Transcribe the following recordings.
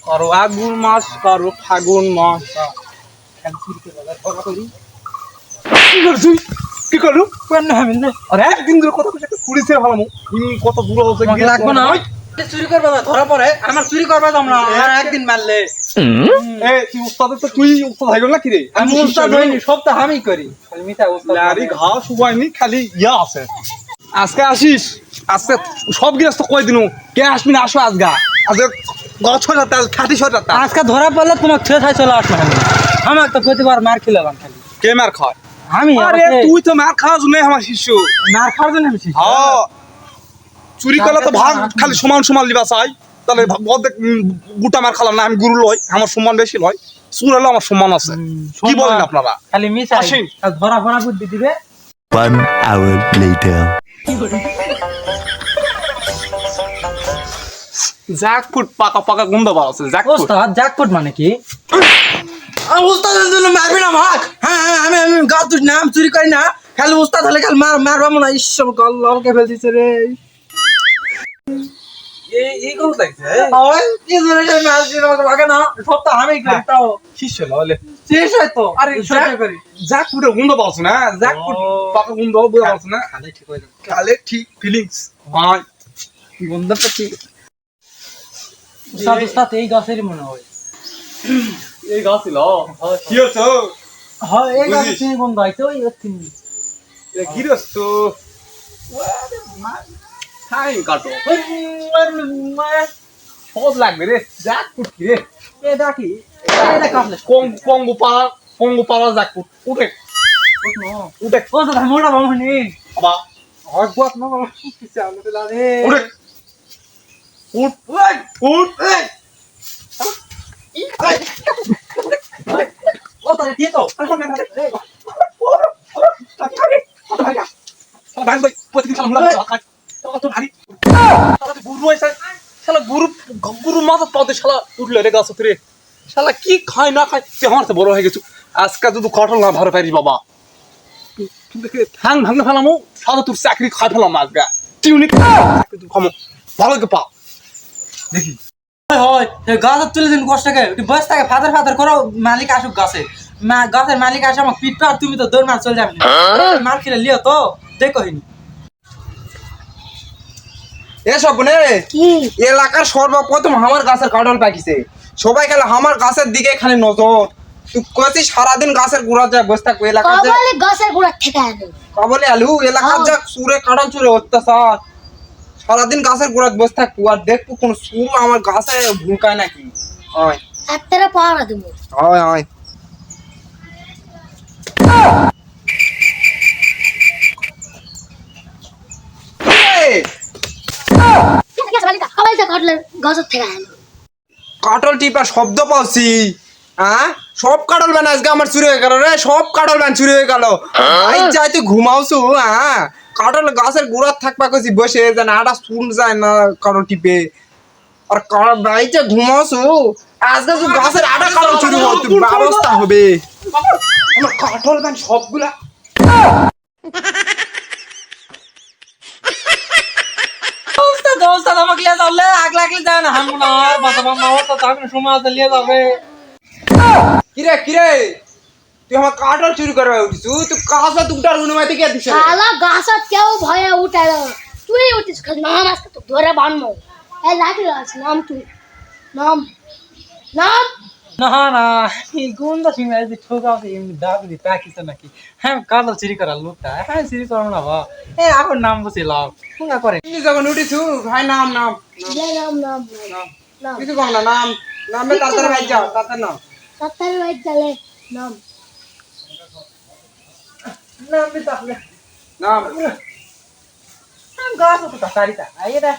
কারো আগুন মাস কারো ফাগুন মাস কি করলু আরে একদিন ধরে কত পুলিশে ভালো কত দূর লাগবে না চুরি করবে ধরা পড়ে আমার চুরি করবে তোমরা আর একদিন মারলে তুই উস্তাদ তো তুই উস্তাদ হয়ে গেল না কি রে আমি উস্তাদ হইনি সব তো আমি করি খালি মিঠা উস্তাদ লারি ঘা শুবাইনি খালি ইয়া আছে আজকে আসিস আজকে সব গিয়ে কই দিনু কে আসবি না আসো আজগা আজকে গছ হয়ে যাতে খাটি হয়ে যাতে আজকে ধরা পড়লে তোমার ছেড়ে ছাই চলে আসবে আমার তো প্রতিবার মার খেলাম খালি কে মার খায় আমি আরে তুই তো মার খাওয়ার জন্য আমার শিষ্য মার খাওয়ার জন্য আমি হ্যাঁ চুরি করলে তো ভাগ খালি সমান সমান লিবা চাই তাহলে গোটা মার খালাম না আমি গুরু লই আমার সম্মান বেশি লয় চুর হলে আমার সম্মান আছে কি বলেন আপনারা খালি মিশাই ধরা ধরা বুদ্ধি দিবে 1 hour later জ্যাকফুট পাকা পাকা গন্ধ বার আছে জ্যাকফুট ওস্তাদ জ্যাকপট মানে কি ওস্তাদের জন্য মারবি না ভাগ হ্যাঁ আমি গাছ তুই নাম চুরি করি না খালি ওস্তাদ হলে খালি মারবাম না ঈশ্বর গল্লকে ফেল দিছে রে এই কোন লাগছে ওই কি জোরে মার দিল ভাগে না সব তো আমি করি তাও শিষ্য ললে শেষ হয় তো আরে সহ্য করি জ্যাকফুটের গন্ধ পাওছ না জ্যাকফুট পাকা গন্ধ বুঝা পাওছ না খালি ঠিক হয়ে যাবে কালে ঠিক ফিলিংস হয় গন্ধটা ঠিক ওস্তাদ এই গাছেরই মনে হয় এই গাছ ছিল কি হচ্ছে হয় এই গাছের বন্ধ হইতো ওই তিন এ গিরস্ত টাইম কাটো সব লাগবে রে জ্যাকফুট কি রে এটা কি এটা কাটলে পঙ্গু পাড়া জ্যাকফুট উঠে উঠে ও দাদা মোটা বামনি বাবা হয় বাত না বাবা কি চালু দিলা রে উঠে উঠ উঠ ও তাহলে দিয়ে তো গুরু মাথা পাতে শালা উঠলে রে গাছ রে শালা কি খায় না খায় তুই আমার তো বড় হয়ে গেছু আজকে যদি কাটল না ধরে পারিস বাবা ঠ্যাং ভাঙে ফেলামো সাদা তোর চাকরি খাই ফেলাম আজকে টিউনিক খামো ভালো কে পা দেখি হয় গাছ তুলে দিন কষ্টকে বস থাকে ফাদার করো মালিক আসুক গাছে গাছের মালিক আসে আমাকে পিটপা আর তুমি তো দৌড় মার চলে যাবে মার খেলে লিও তো দেখো হিনি এসব নে কি এলাকার সর্বপ্রথম আমার গাছের কাঁঠাল পাকিছে সবাই খেলে আমার গাছের দিকে খালি নজর তুই কইছিস সারাদিন গাছের গোড়া যায় বসে থাকবো এলাকার কবলে গাছের গোড়া থেকে আলো কবলে আলু এলাকার যা সুরে কাঁঠাল চুরে অত্যাচার সারাদিন গাছের গোড়া বসে থাকবো আর দেখবো কোন সুর আমার গাছে ভুলকায় নাকি হয় একটা পাওয়া দেবো হয় হয় কাঁঠাল টিপা শব্দ পাচ্ছি হ্যাঁ সব কাঁঠাল বান আজকে আমার চুরি হয়ে গেল রে সব কাঁঠাল বান চুরি হয়ে গেল যাই তুই ঘুমাওছু হ্যাঁ কাঁঠাল গাছের গোড়ার থাকবা কইছি বসে যেন আটা শুন যায় না কাঁঠাল টিপে আর বাড়িতে ঘুমাওছু আজকে তুই গাছের আটা কাঁঠাল চুরি হতে ব্যবস্থা হবে আমার কাঁঠাল বান সবগুলা দোস্ত আমাকে লিয়ে যাবে আগ লাগলে যায় না হামু না আর বাবা মা তো তাকে সময় আছে লিয়ে যাবে কিরে তুই আমার কাঁঠাল চুরি করবা উঠিছু তুই কাঁচা দুটার অনুমতি কে দিছ শালা গাছত কেউ ভয়ে উঠে না তুই উঠিস খালি নাম আজকে তো ধরে বানমো এই লাগি আছে নাম তুই নাম না এই গুন্ডা সিং এই ঠোকা আছে এমনি দাগ দি প্যাকিছে নাকি হ্যাঁ কালো চুরি করার লোকটা হ্যাঁ চুরি করো না বা এ এখন নাম বসে লাও কোনা করে তুমি যখন উঠিছু ভাই নাম কিছু কম না নামে তাড়াতাড়ি ভাই যাও তাড়াতাড়ি ভাই চলে নাম भी তাহলে নাম গাছ তো তাড়াতাড়ি আইরা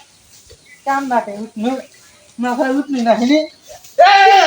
কাম না তে না ভাই উঠনি না হিনি এই